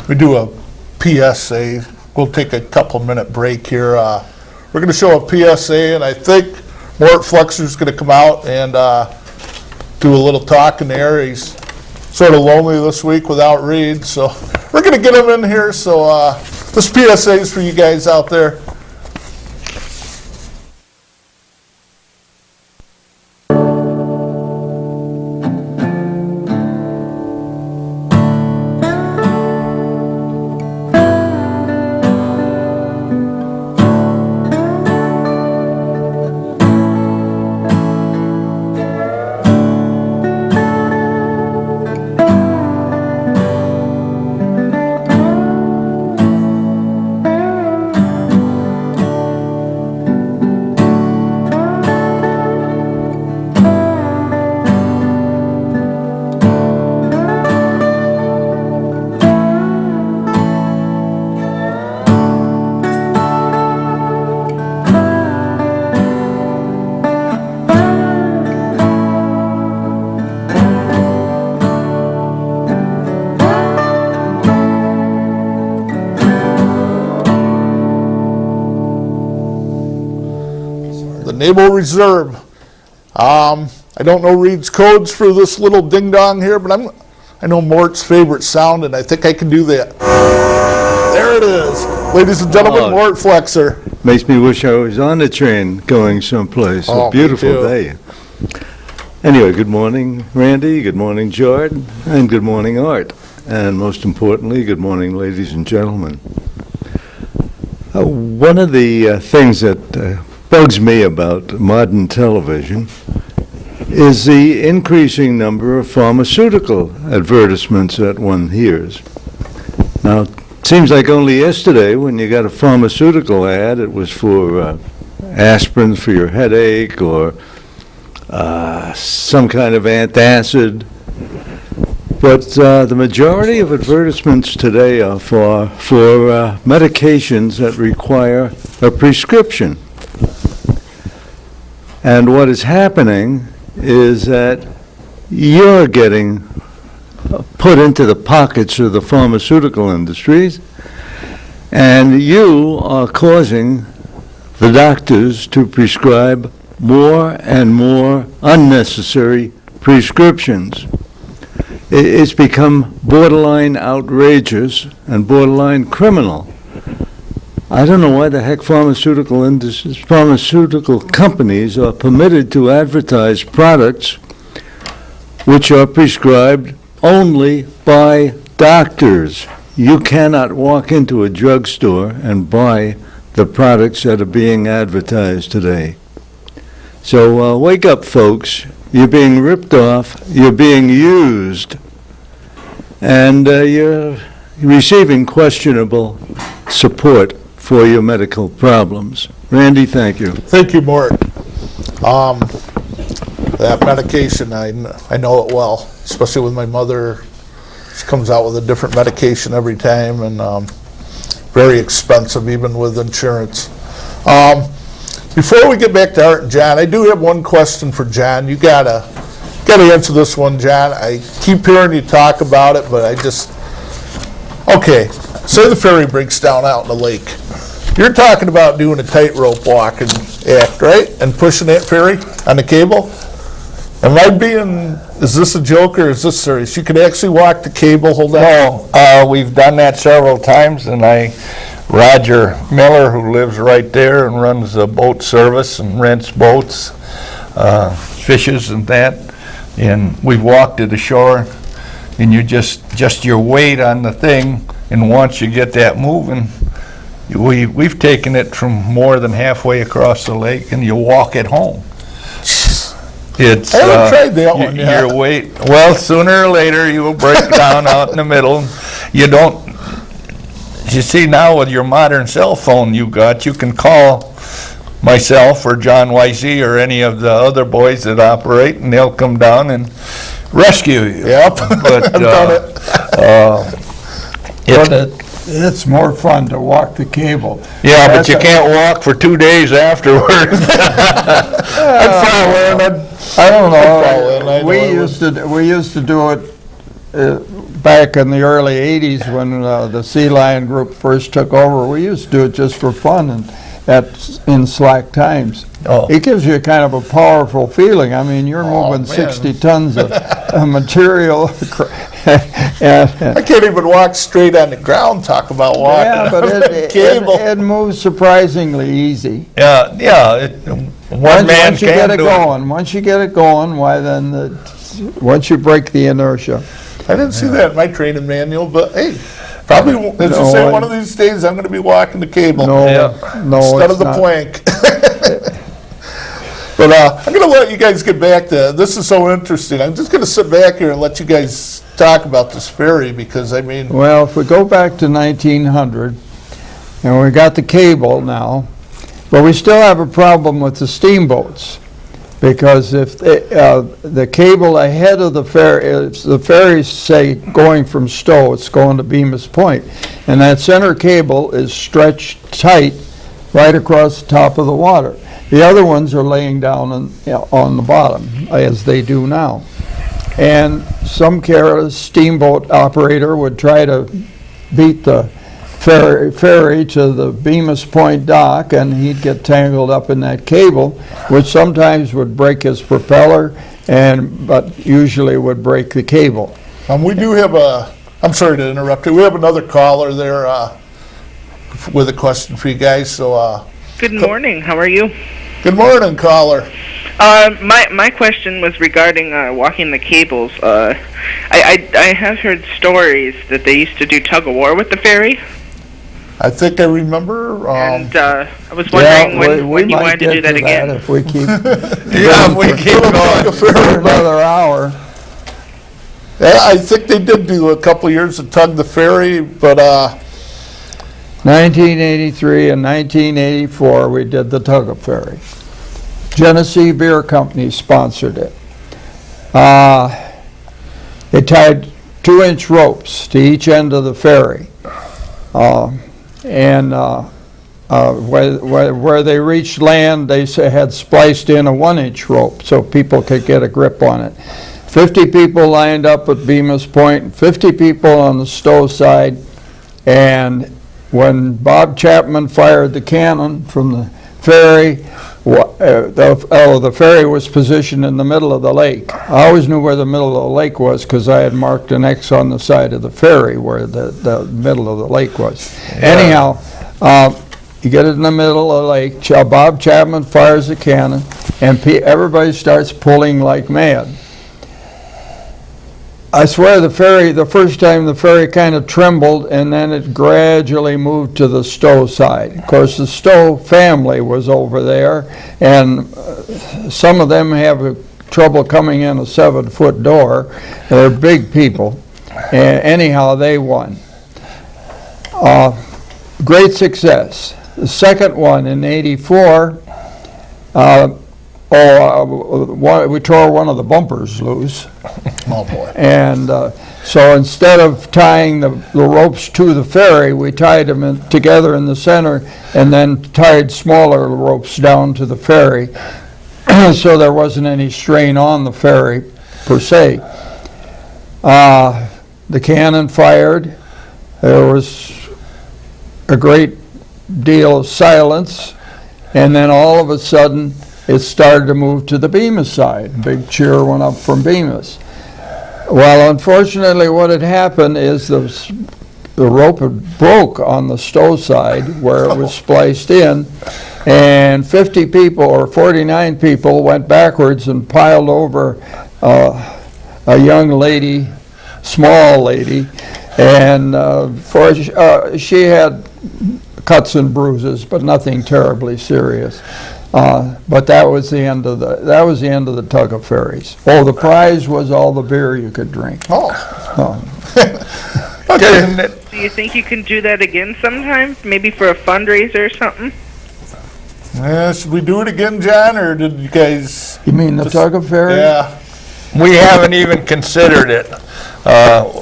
we do a PSA. We'll take a couple-minute break here. We're going to show a PSA, and I think Burt Flexer's going to come out and do a little talking there. He's sort of lonely this week without Reed, so we're going to get him in here. So this PSA is for you guys out there. Naval Reserve. I don't know Reed's codes for this little ding dong here, but I know Mort's favorite sound, and I think I can do that. There it is, ladies and gentlemen, Mort Flexer. Makes me wish I was on the train going someplace. A beautiful day. Anyway, good morning, Randy. Good morning, Jordan, and good morning, Art, and most importantly, good morning, ladies and gentlemen. One of the things that bugs me about modern television is the increasing number of pharmaceutical advertisements that one hears. Now, it seems like only yesterday when you got a pharmaceutical ad, it was for aspirin for your headache or some kind of antacid. But the majority of advertisements today are for medications that require a prescription. And what is happening is that you're getting put into the pockets of the pharmaceutical industries, and you are causing the doctors to prescribe more and more unnecessary prescriptions. It's become borderline outrageous and borderline criminal. I don't know why the heck pharmaceutical companies are permitted to advertise products which are prescribed only by doctors. You cannot walk into a drugstore and buy the products that are being advertised today. So wake up, folks. You're being ripped off, you're being used, and you're receiving questionable support for your medical problems. Randy, thank you. Thank you, Mort. That medication, I know it well, especially with my mother. She comes out with a different medication every time, and very expensive, even with insurance. Before we get back to Art and John, I do have one question for John. You gotta answer this one, John. I keep hearing you talk about it, but okay, say the ferry breaks down out in the lake. You're talking about doing a tightrope walk and act, right? And pushing that ferry on the cable? Is this a joke or is this serious? You can actually walk the cable, hold on? No, we've done that several times, and Roger Miller, who lives right there and runs a boat service and rents boats, fishes and that, and we've walked to the shore, and you just your weight on the thing, and once you get that moving, we've taken it from more than halfway across the lake, and you walk it home. It's I haven't tried that one yet. Your weight. Well, sooner or later you will break down out in the middle. You see now with your modern cell phone you can call myself or John Weissy or any of the other boys that operate, and they'll come down and rescue you. Yep, but I've done it. It's more fun to walk the cable. Yeah, but you can't walk for 2 days afterwards. I don't know. We used to do it back in the early 80s when the Sea Lion group first took over, we used to do it just for fun and in slack times. Oh. It gives you kind of a powerful feeling. I mean, you're moving man. 60 tons of material. I can't even walk straight on the ground, talk about walking Yeah, but on the it cable. moves surprisingly easy. Yeah, one man Once you get can it do it. going, why then, once you break the inertia. I didn't see that in my training manual, but hey, probably, as you No, say, one of these days I'm gonna be walking the cable. No, Yeah. no, Instead it's of the not. plank. But I'm going to let you guys get back to, this is so interesting. I'm just going to sit back here and let you guys talk about this ferry because, I mean, Well, if we go back to 1900, and we got the cable now, but we still have a problem with the steamboats. Because if the cable ahead of the ferry, if the ferries say going from Stow, it's going to Bemus Point. And that center cable is stretched tight right across the top of the water. The other ones are laying down on the bottom, as they do now. And some careless steamboat operator would try to beat the ferry to the Bemus Point dock, and he'd get tangled up in that cable, which sometimes would break his propeller, but usually would break the cable. we do have I'm sorry to interrupt you, we have another caller there with a question for you guys, so. Good morning. How are you? Good morning, caller. My question was regarding walking the cables. I have heard stories that they used to do tug of war with the ferry, I think I remember, and I was wondering when you wanted to do that again. If we keep Yeah, we keep going. for another hour. yeah, I think they did do a couple years of tug the ferry, but 1983 and 1984, we did the tug of ferry. Genesee Beer Company sponsored it. They tied 2-inch ropes to each end of the ferry. Where they reached land, they had spliced in a 1-inch rope so people could get a grip on it. 50 people lined up at Bemus Point, 50 people on the Stow side, and when Bob Chapman fired the cannon from the ferry, the ferry was positioned in the middle of the lake. I always knew where the middle of the lake was because I had marked an X on the side of the ferry where the middle of the lake was. Yeah. Anyhow, you get it in the middle of the lake, Bob Chapman fires the cannon, and everybody starts pulling like mad. I swear the first time the ferry kind of trembled, and then it gradually moved to the Stow side. Of course, the Stow family was over there, and some of them have trouble coming in a 7-foot door. They're big people. And anyhow, they won. Great success. The second one in '84, we tore one of the bumpers loose. oh boy. And so instead of tying the ropes to the ferry, we tied them together in the center and then tied smaller ropes down to the ferry so there wasn't any strain on the ferry per se. The cannon fired. There was a great deal of silence, and then all of a sudden it started to move to the Bemus side. Big cheer went up from Bemus. Well, unfortunately, what had happened is the rope had broke on the Stow side where it was spliced in, and 50 people or 49 people went backwards and piled over a young lady, small lady, and she had cuts and bruises, but nothing terribly serious. But that was the end of the tug of ferries. Oh, the prize was all the beer you could drink. Oh. Okay. Do you think you can do that again sometime? Maybe for a fundraiser or something? Should we do it again, John, or did you guys? You mean the tug of ferries? Yeah. We haven't even considered it.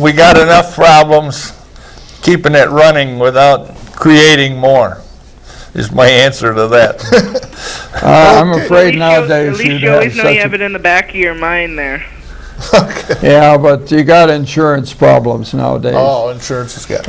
We got enough problems keeping it running without creating more, is my answer to that. I'm afraid nowadays At least you'd you have always know you such have it in the back of your mind there. Yeah, but you got insurance problems nowadays. Oh, insurance is good.